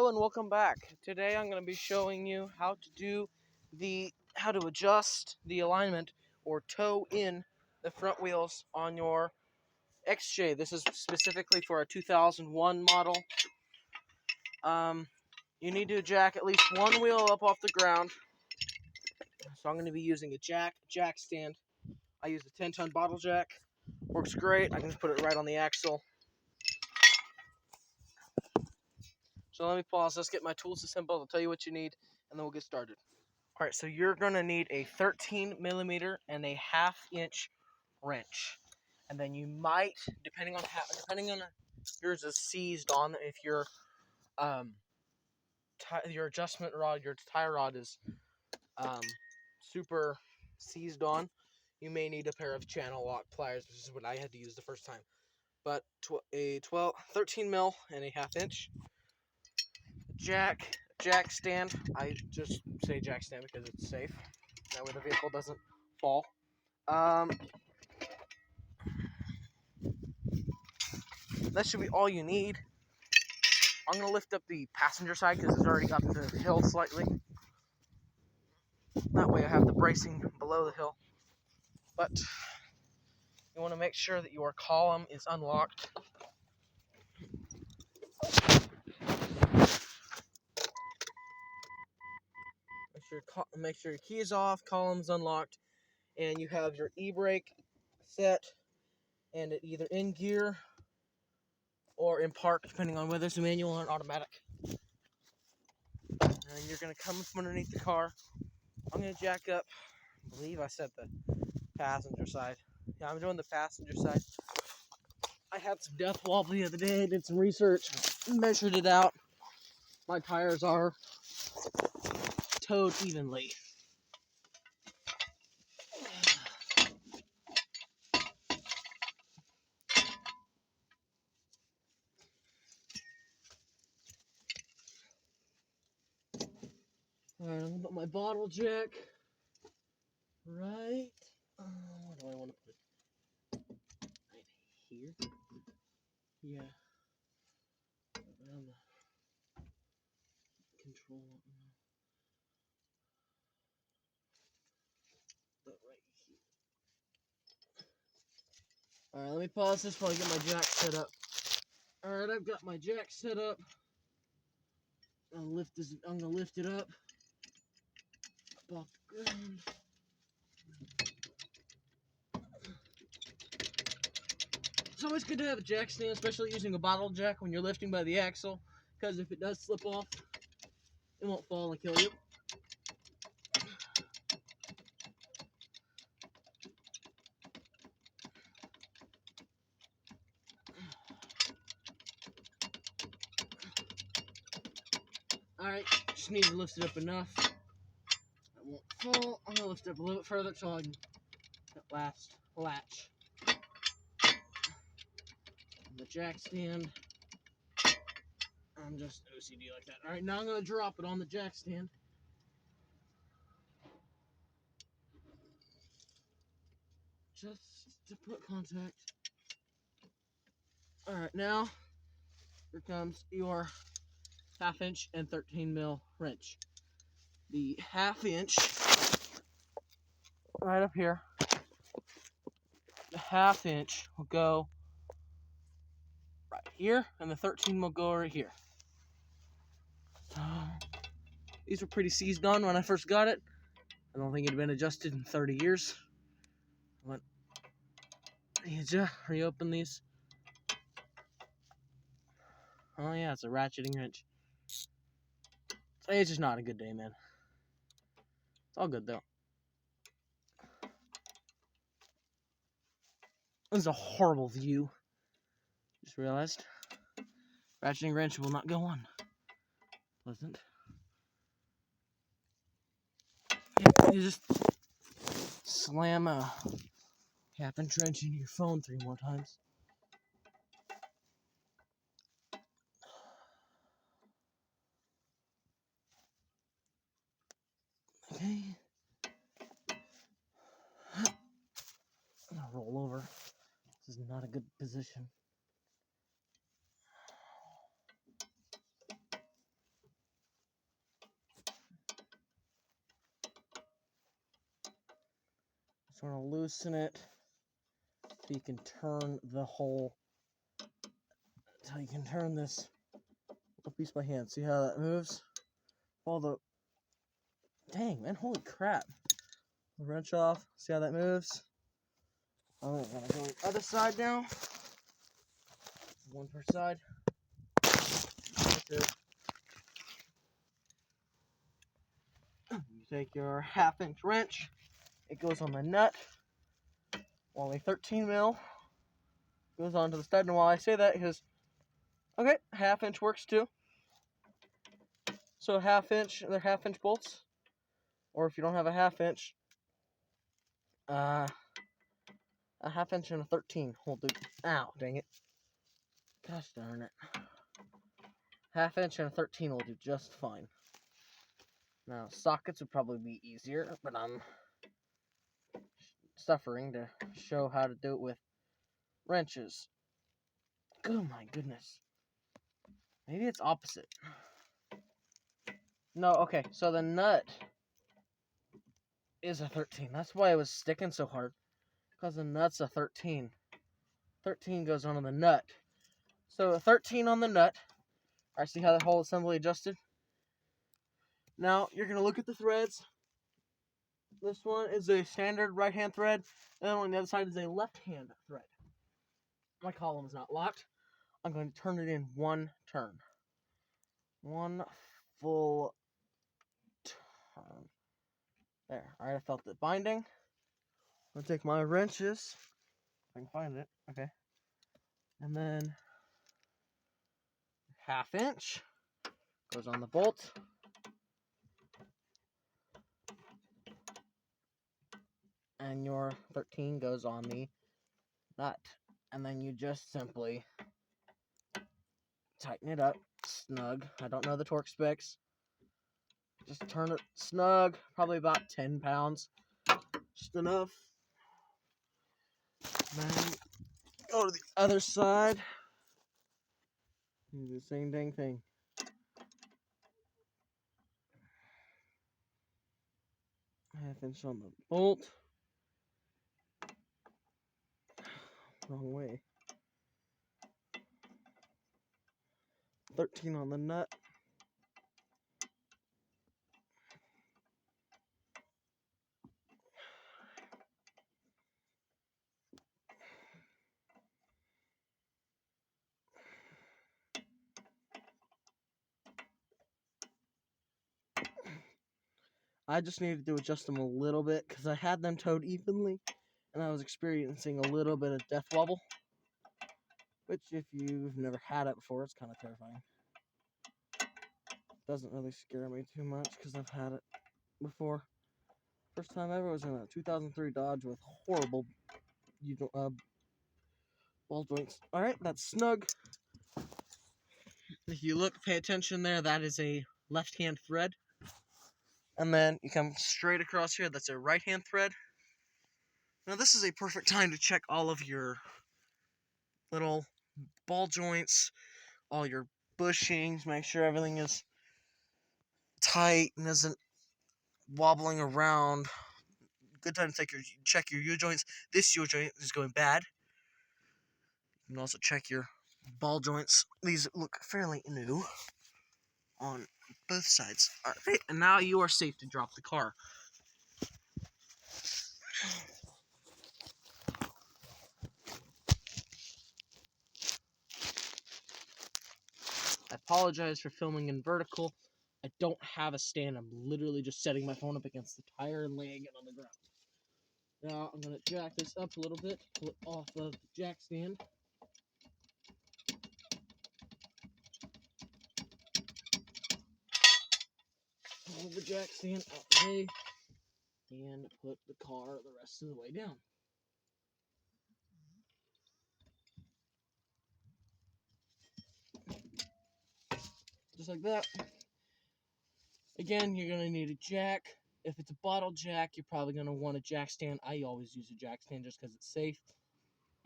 Hello and welcome back. Today I'm going to be showing you how to adjust the alignment or toe in the front wheels on your XJ. This is specifically for a 2001 model. You need to jack at least one wheel up off the ground. So I'm going to be using a jack stand. I use a 10-ton bottle jack. Works great. I can just put it right on the axle. So let me pause. Let's get my tools assembled. I'll tell you what you need, and then we'll get started. Alright, so you're going to need a 13mm and a 1/2-inch wrench. And then you might, depending on yours is seized on, if your adjustment rod, your tie rod is super seized on, you may need a pair of channel lock pliers, which is what I had to use the first time. But a 13mm and a 1/2-inch jack stand. I just say jack stand because it's safe. That way the vehicle doesn't fall. That should be all you need. I'm going to lift up the passenger side because it's already up the hill slightly. That way I have the bracing below the hill. But you want to make sure that your column is unlocked. Make sure your key is off, column's unlocked, and you have your e-brake set and it either in gear or in park, depending on whether it's a manual or an automatic. And you're going to come from underneath the car. I'm going to jack up. I believe I said the passenger side. Yeah, I'm doing the passenger side. I had some death wobble the other day. I did some research, measured it out. My tires are towed evenly. Alright, I'm gonna put my bottle jack right. Where do I want to put it? Right here? Yeah. Around the control. But right here. Alright, let me pause this while I get my jack set up. Alright, I've got my jack set up. I'm gonna lift it up off the ground. It's always good to have a jack stand, especially using a bottle jack when you're lifting by the axle, because if it does slip off, it won't fall and kill you. Alright, just need to lift it up enough. It won't fall. I'm gonna lift it up a little bit further so I can that last latch. The jack stand. I'm just OCD like that. Alright, now I'm gonna drop it on the jack stand. Just to put contact. Alright, now here comes your 1/2-inch and 13mm wrench. The 1/2-inch right up here. The 1/2-inch will go right here, and the 13 will go right here. These were pretty seized on when I first got it. I don't think it had been adjusted in 30 years. You reopen these. Oh yeah, it's a ratcheting wrench. It's just not a good day, man. It's all good though. This is a horrible view. Just realized. Ratcheting wrench will not go on. Wasn't. You just slam a 1/2-inch wrench into your phone 3 more times. Okay. I'm gonna roll over. This is not a good position. So I'm going to loosen it so you can turn the whole, so you can turn this little piece by hand. See how that moves? All the, dang man, holy crap. Wrench off, see how that moves? I'm going to go on the other side now. One per side. That's it. You take your 1/2-inch wrench. It goes on the nut. While a 13 mil goes onto the stud. And while I say that, because okay, 1/2-inch works too. So 1/2-inch, they're 1/2-inch bolts. Or if you don't have a 1/2-inch, a 1/2-inch and a 13 will do. Ow, dang it. Gosh darn it. 1/2-inch and a 13 will do just fine. Now, sockets would probably be easier, but I'm suffering to show how to do it with wrenches. Oh my goodness. Maybe it's opposite. No, okay, so the nut is a 13. That's why it was sticking so hard. Because the nut's a 13. 13 goes onto the nut. So a 13 on the nut. Alright, see how that whole assembly adjusted? Now, you're going to look at the threads. This one is a standard right-hand thread. And then on the other side is a left-hand thread. My column is not locked. I'm going to turn it in one turn. One full turn. There. Alright, I felt it binding. I'm going to take my wrenches. If I can find it. Okay. And then 1/2-inch goes on the bolt. And your 13 goes on the nut. And then you just simply tighten it up snug. I don't know the torque specs. Just turn it snug, probably about 10 pounds. Just enough. And then go to the other side. Do the same dang thing. Half-inch on the bolt. Wrong way. 13 on the nut. I just needed to adjust them a little bit because I had them towed evenly and I was experiencing a little bit of death wobble. Which, if you've never had it before, it's kind of terrifying. Doesn't really scare me too much because I've had it before. First time ever was in a 2003 Dodge with horrible ball joints. Alright, that's snug. If you look, pay attention there, that is a left-hand thread. And then you come straight across here, that's a right-hand thread. Now this is a perfect time to check all of your little ball joints, all your bushings, make sure everything is tight and isn't wobbling around. Good time to check your U-joints. This U-joint is going bad. You can also check your ball joints. These look fairly new on both sides. Alright, and now you are safe to drop the car. I apologize for filming in vertical. I don't have a stand. I'm literally just setting my phone up against the tire and laying it on the ground. Now I'm going to jack this up a little bit, pull it off of the jack stand. Pull the jack stand out the way and put the car the rest of the way down. Just like that. Again, you're going to need a jack. If it's a bottle jack, you're probably going to want a jack stand. I always use a jack stand just because it's safe.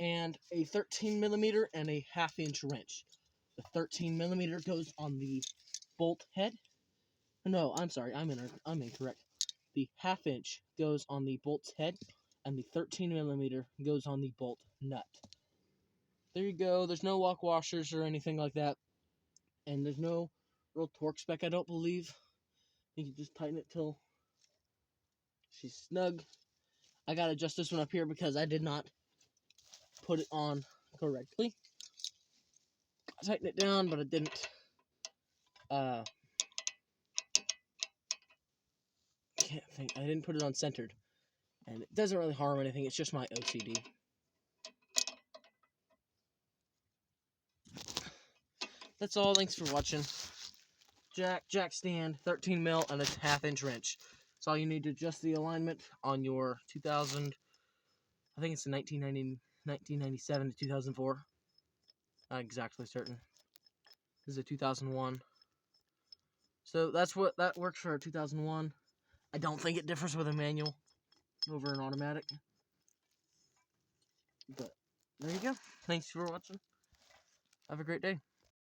And a 13mm and a 1/2-inch wrench. The 13mm goes on the bolt head. No, I'm sorry, I'm incorrect. The 1/2-inch goes on the bolt's head, and the 13mm goes on the bolt nut. There you go. There's no lock washers or anything like that, and there's no real torque spec, I don't believe. You can just tighten it till she's snug. I gotta adjust this one up here because I did not put it on correctly. Tighten it down, but I didn't. Can't think. I didn't put it on centered, and it doesn't really harm anything. It's just my OCD. That's all. Thanks for watching. Jack stand, 13mm, and a 1/2" wrench. That's all you need to adjust the alignment on your 2000. I think it's the 1997 to 2004. Not exactly certain. This is a 2001. So that works for a 2001. I don't think it differs with a manual over an automatic. But there you go. Thanks for watching. Have a great day.